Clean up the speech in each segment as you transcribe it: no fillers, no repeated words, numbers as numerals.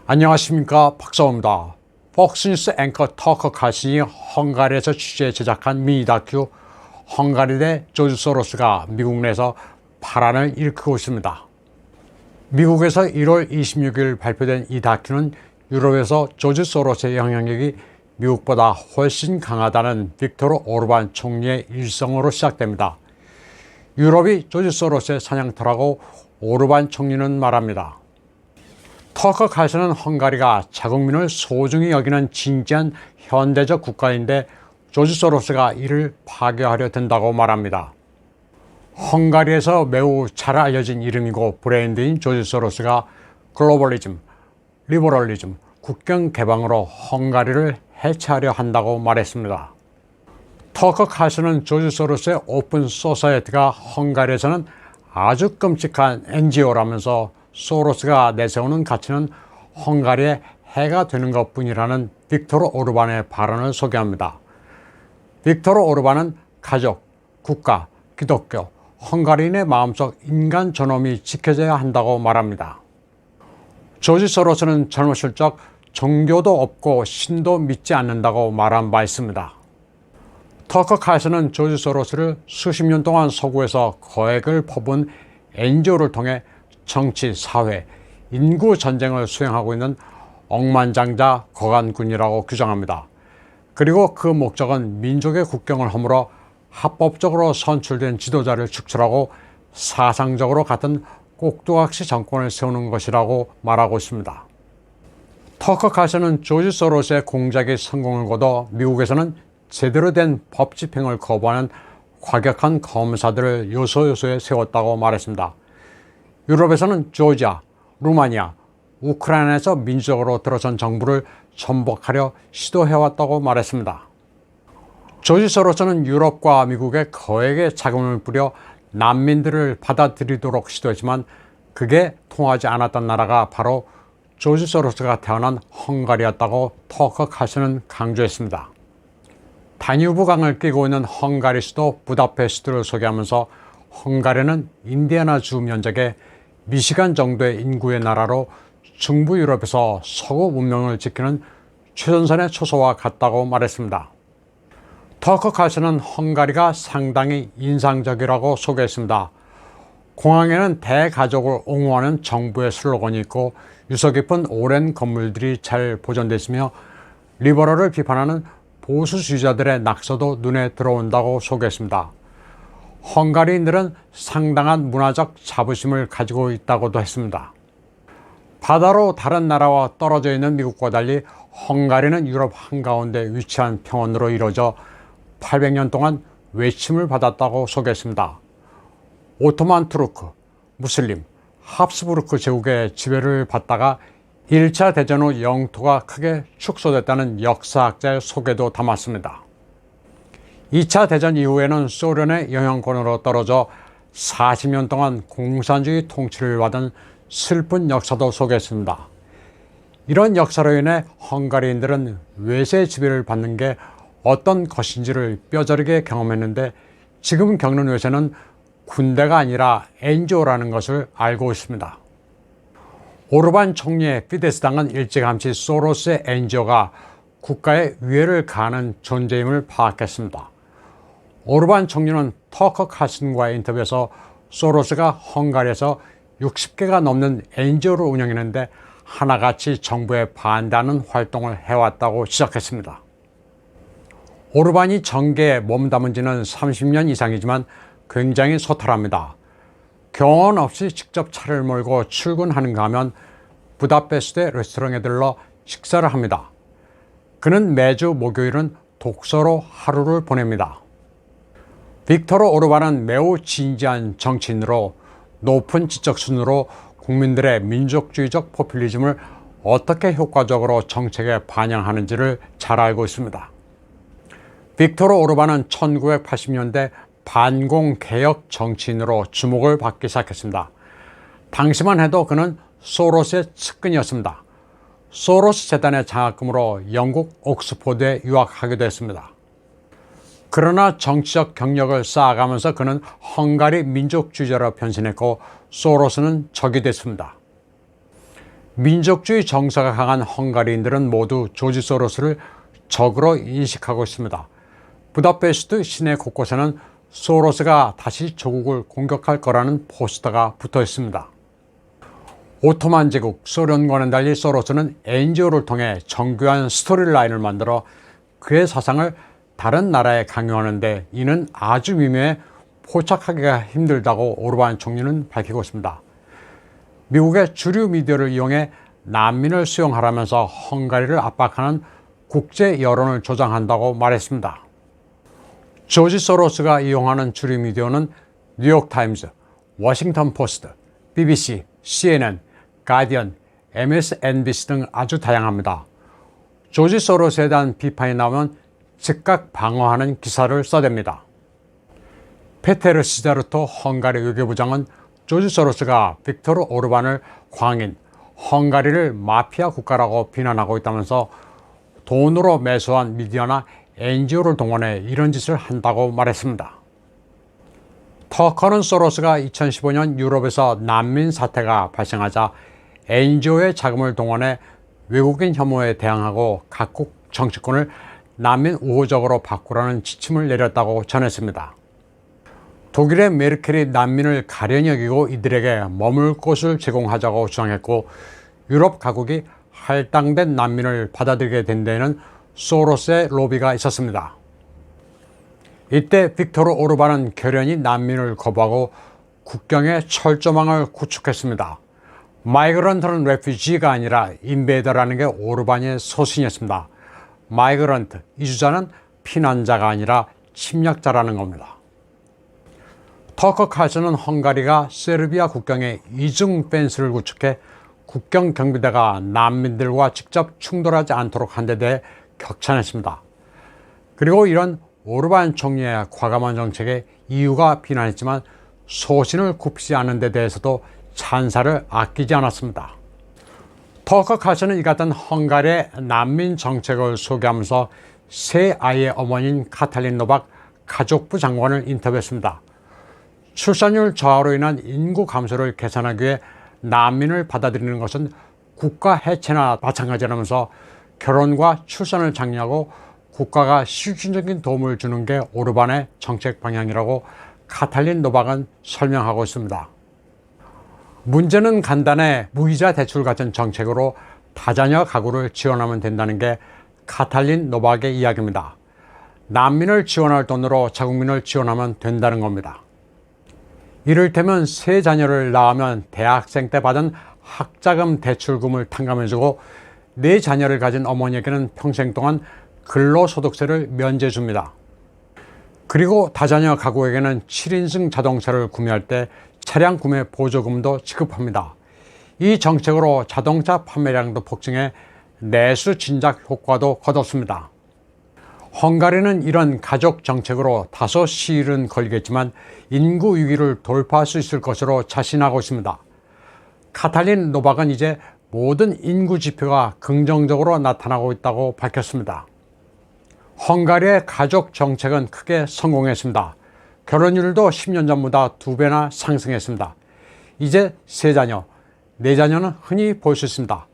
안녕하십니까, 박사호입니다. 폭스뉴스 앵커 터커 칼슨이 헝가리에서 취재 제작한 미니 다큐 헝가리 대 조지 소로스가 미국 내에서 파란을 일으키고 있습니다. 미국에서 1월 26일 발표된 이 다큐는 유럽에서 조지 소로스의 영향력이 미국보다 훨씬 강하다는 빅토르 오르반 총리의 일성으로 시작됩니다. 유럽이 조지 소로스의 사냥터라고 오르반 총리는 말합니다. 터커 칼슨은 헝가리가 자국민을 소중히 여기는 진지한 현대적 국가인데 조지 소로스가 이를 파괴하려 든다고 말합니다. 헝가리에서 매우 잘 알려진 이름이고 브랜드인 조지 소로스가 글로벌리즘, 리버럴리즘, 국경 개방으로 헝가리를 해체하려 한다고 말했습니다. 터커 칼슨은 조지 소로스의 오픈 소사이어티가 헝가리에서는 아주 끔찍한 NGO라면서 소로스가 내세우는 가치는 헝가리의 해가 되는 것뿐이라는 빅토르 오르반의 발언을 소개합니다. 빅토르 오르반은 가족, 국가, 기독교, 헝가리인의 마음속 인간 존엄이 지켜져야 한다고 말합니다. 조지 소로스는 젊었을 적 종교도 없고 신도 믿지 않는다고 말한 바 있습니다. 터커 칼슨은 조지 소로스를 수십 년 동안 서구에서 거액을 퍼부은 NGO를 통해 정치, 사회, 인구 전쟁을 수행하고 있는 억만장자 거간꾼이라고 규정합니다. 그리고 그 목적은 민족의 국경을 허물어 합법적으로 선출된 지도자를 축출하고 사상적으로 같은 꼭두각시 정권을 세우는 것이라고 말하고 있습니다. 터커 칼슨은 조지 소로스의 공작이 성공을 거둬 미국에서는 제대로 된 법 집행을 거부하는 과격한 검사들을 요소요소에 세웠다고 말했습니다. 유럽에서는 조지아, 루마니아, 우크라이나에서 민주적으로 들어선 정부를 전복하려 시도해왔다고 말했습니다. 조지 소로스는 유럽과 미국에 거액의 자금을 뿌려 난민들을 받아들이도록 시도했지만 그게 통하지 않았던 나라가 바로 조지 소로스가 태어난 헝가리였다고 터커 칼슨은 강조했습니다. 다뉴브 강을 끼고 있는 헝가리 수도 부다페스트를 소개하면서 헝가리는 인디애나주 면적의 미시간 정도의 인구의 나라로 중부 유럽에서 서구 문명을 지키는 최전선의 초소와 같다고 말했습니다. 터커 칼슨은 헝가리가 상당히 인상적이라고 소개했습니다. 공항에는 대가족을 옹호하는 정부의 슬로건이 있고 유서 깊은 오랜 건물들이 잘 보존되어 있으며 리버럴을 비판하는 보수주의자들의 낙서도 눈에 들어온다고 소개했습니다. 헝가리인들은 상당한 문화적 자부심을 가지고 있다고도 했습니다. 바다로 다른 나라와 떨어져 있는 미국과 달리 헝가리는 유럽 한가운데 위치한 평원으로 이루어져 800년 동안 외침을 받았다고 소개했습니다. 오토만 투르크, 무슬림, 합스부르크 제국의 지배를 받다가 1차 대전 후 영토가 크게 축소됐다는 역사학자의 소개도 담았습니다. 2차 대전 이후에는 소련의 영향권으로 떨어져 40년 동안 공산주의 통치를 받은 슬픈 역사도 소개했습니다. 이런 역사로 인해 헝가리인들은 외세 지배를 받는 게 어떤 것인지를 뼈저리게 경험했는데 지금 겪는 외세는 군대가 아니라 NGO라는 것을 알고 있습니다. 오르반 총리의 피데스당은 일찌감치 소로스의 NGO가 국가의 위해를 가하는 존재임을 파악했습니다. 오르반 총리는 터커 칼슨과의 인터뷰에서 소로스가 헝가리에서 60개가 넘는 NGO를 운영했는데 하나같이 정부에 반대하는 활동을 해왔다고 지적했습니다. 오르반이 정계에 몸담은 지는 30년 이상이지만 굉장히 소탈합니다. 경험 없이 직접 차를 몰고 출근하는가 하면 부다페스트의 레스토랑에 들러 식사를 합니다. 그는 매주 목요일은 독서로 하루를 보냅니다. 빅토르 오르반은 매우 진지한 정치인으로 높은 지적순으로 국민들의 민족주의적 포퓰리즘을 어떻게 효과적으로 정책에 반영하는지를 잘 알고 있습니다. 빅토르 오르반은 1980년대 반공개혁 정치인으로 주목을 받기 시작했습니다. 당시만 해도 그는 소로스의 측근이었습니다. 소로스 재단의 장학금으로 영국 옥스포드에 유학하기도 했습니다. 그러나 정치적 경력을 쌓아가면서 그는 헝가리 민족주의자로 변신했고 소로스는 적이 됐습니다. 민족주의 정서가 강한 헝가리인들은 모두 조지 소로스를 적으로 인식하고 있습니다. 부다페스트 시내 곳곳에는 소로스가 다시 조국을 공격할 거라는 포스터가 붙어 있습니다. 오토만 제국 소련과는 달리 소로스는 NGO를 통해 정교한 스토리라인을 만들어 그의 사상을 다른 나라에 강요하는데 이는 아주 미묘해 포착하기가 힘들다고 오르반 총리는 밝히고 있습니다. 미국의 주류 미디어를 이용해 난민을 수용하라면서 헝가리를 압박하는 국제 여론을 조장한다고 말했습니다. 조지 소로스가 이용하는 주류 미디어는 뉴욕타임즈, 워싱턴 포스트, BBC, CNN, 가디언, MSNBC 등 아주 다양합니다. 조지 소로스에 대한 비판이 나오면 즉각 방어하는 기사를 써댑니다. 페테르 시자르토 헝가리 외교부장은 조지 소로스가 빅토르 오르반을 광인, 헝가리를 마피아 국가라고 비난하고 있다면서 돈으로 매수한 미디어나 NGO를 동원해 이런 짓을 한다고 말했습니다. 터커는 소로스가 2015년 유럽에서 난민 사태가 발생하자 NGO의 자금을 동원해 외국인 혐오에 대항하고 각국 정치권을 난민 우호적으로 바꾸라는 지침을 내렸다고 전했습니다. 독일의 메르켈이 난민을 가련히 여기고 이들에게 머물 곳을 제공하자고 주장했고 유럽 각국이 할당된 난민을 받아들이게 된 데에는 소로스의 로비가 있었습니다. 이때 빅토르 오르반은 결연히 난민을 거부하고 국경에 철조망을 구축했습니다. 마이그런트는 레퓨지가 아니라 인베이더라는 게 오르반의 소신이었습니다. 마이그런트, 이주자는 피난자가 아니라 침략자라는 겁니다. 터커 칼슨은 헝가리가 세르비아 국경에 이중 펜스를 구축해 국경 경비대가 난민들과 직접 충돌하지 않도록 한 데 대해 격찬했습니다. 그리고 이런 오르반 총리의 과감한 정책에 EU가 비난했지만 소신을 굽히지 않은 데 대해서도 찬사를 아끼지 않았습니다. 터커 칼슨은 이 같은 헝가리의 난민 정책을 소개하면서 세 아이의 어머니인 카탈린 노박 가족부 장관을 인터뷰했습니다. 출산율 저하로 인한 인구 감소를 개선하기 위해 난민을 받아들이는 것은 국가 해체나 마찬가지라면서 결혼과 출산을 장려하고 국가가 실질적인 도움을 주는 게 오르반의 정책 방향이라고 카탈린 노박은 설명하고 있습니다. 문제는 간단해 무이자 대출 같은 정책으로 다자녀 가구를 지원하면 된다는 게 카탈린 노박의 이야기입니다. 난민을 지원할 돈으로 자국민을 지원하면 된다는 겁니다. 이를테면 세 자녀를 낳으면 대학생 때 받은 학자금 대출금을 탕감해주고 네 자녀를 가진 어머니에게는 평생 동안 근로소득세를 면제해 줍니다. 그리고 다자녀 가구에게는 7인승 자동차를 구매할 때 차량 구매 보조금도 지급합니다. 이 정책으로 자동차 판매량도 폭증해 내수 진작 효과도 거뒀습니다. 헝가리는 이런 가족 정책으로 다소 시일은 걸리겠지만 인구 위기를 돌파할 수 있을 것으로 자신하고 있습니다. 카탈린 노박은 이제 모든 인구 지표가 긍정적으로 나타나고 있다고 밝혔습니다. 헝가리의 가족 정책은 크게 성공했습니다. 결혼율도 10년 전보다 2배나 상승했습니다. 이제 3자녀, 4자녀는 흔히 볼 수 있습니다.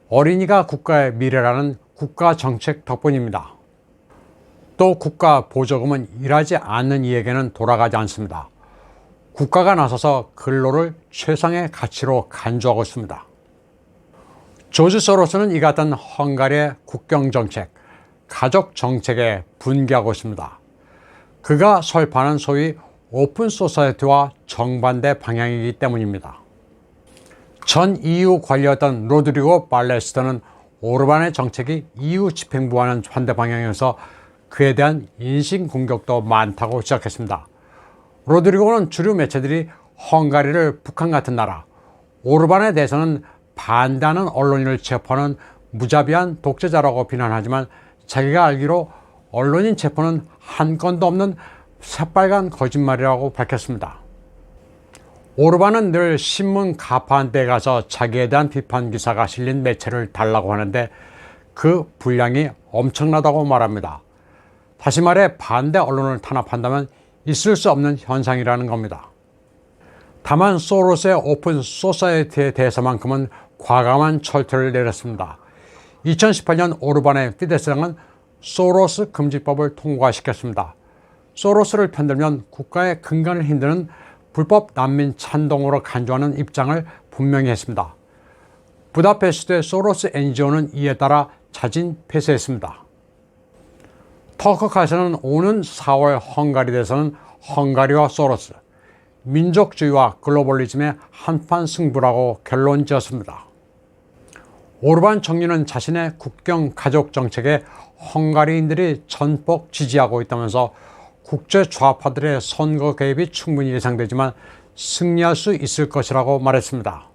어린이가 국가의 미래라는 국가 정책 덕분입니다. 또 국가 보조금은 일하지 않는 이에게는 돌아가지 않습니다. 국가가 나서서 근로를 최상의 가치로 간주하고 있습니다. 조지 소로스는 이 같은 헝가리의 국경 정책, 가족 정책에 분개하고 있습니다. 그가 설파하는 소위 오픈 소사이어티와 정반대 방향이기 때문입니다. 전 EU 관리였던 로드리고 발레스터는 오르반의 정책이 EU 집행부와는 반대 방향이어서 그에 대한 인신 공격도 많다고 지적했습니다. 로드리고는 주류 매체들이 헝가리를 북한 같은 나라, 오르반에 대해서는 반대하는 언론인을 체포하는 무자비한 독재자라고 비난하지만 자기가 알기로 언론인 체포는 한 건도 없는 새빨간 거짓말이라고 밝혔습니다. 오르반은 늘 신문 가파한 데 가서 자기에 대한 비판 기사가 실린 매체를 달라고 하는데 그 분량이 엄청나다고 말합니다. 다시 말해 반대 언론을 탄압한다면 있을 수 없는 현상이라는 겁니다. 다만 소로스의 오픈 소사이어티에 대해서만큼은 과감한 철퇴를 내렸습니다. 2018년 오르반의 피데스당은 소로스 금지법을 통과시켰습니다. 소로스를 편들면 국가의 근간을 흔드는 불법 난민 찬동으로 간주하는 입장을 분명히 했습니다. 부다페스트의 소로스 NGO는 이에 따라 자진 폐쇄했습니다. 터크카에서는 오는 4월 헝가리에서는 헝가리와 소로스, 민족주의와 글로벌리즘의 한판 승부라고 결론 지었습니다. 오르반 총리는 자신의 국경 가족 정책에 헝가리인들이 전폭 지지하고 있다면서 국제 좌파들의 선거 개입이 충분히 예상되지만 승리할 수 있을 것이라고 말했습니다.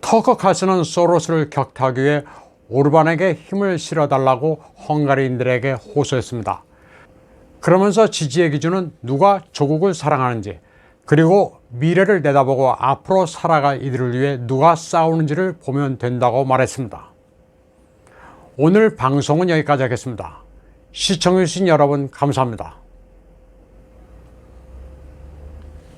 터크카스는 소로스를 격퇴하기 위해 오르반에게 힘을 실어달라고 헝가리인들에게 호소했습니다. 그러면서 지지의 기준은 누가 조국을 사랑하는지, 그리고 미래를 내다보고 앞으로 살아갈 이들을 위해 누가 싸우는지를 보면 된다고 말했습니다. 오늘 방송은 여기까지 하겠습니다. 시청해주신 여러분 감사합니다.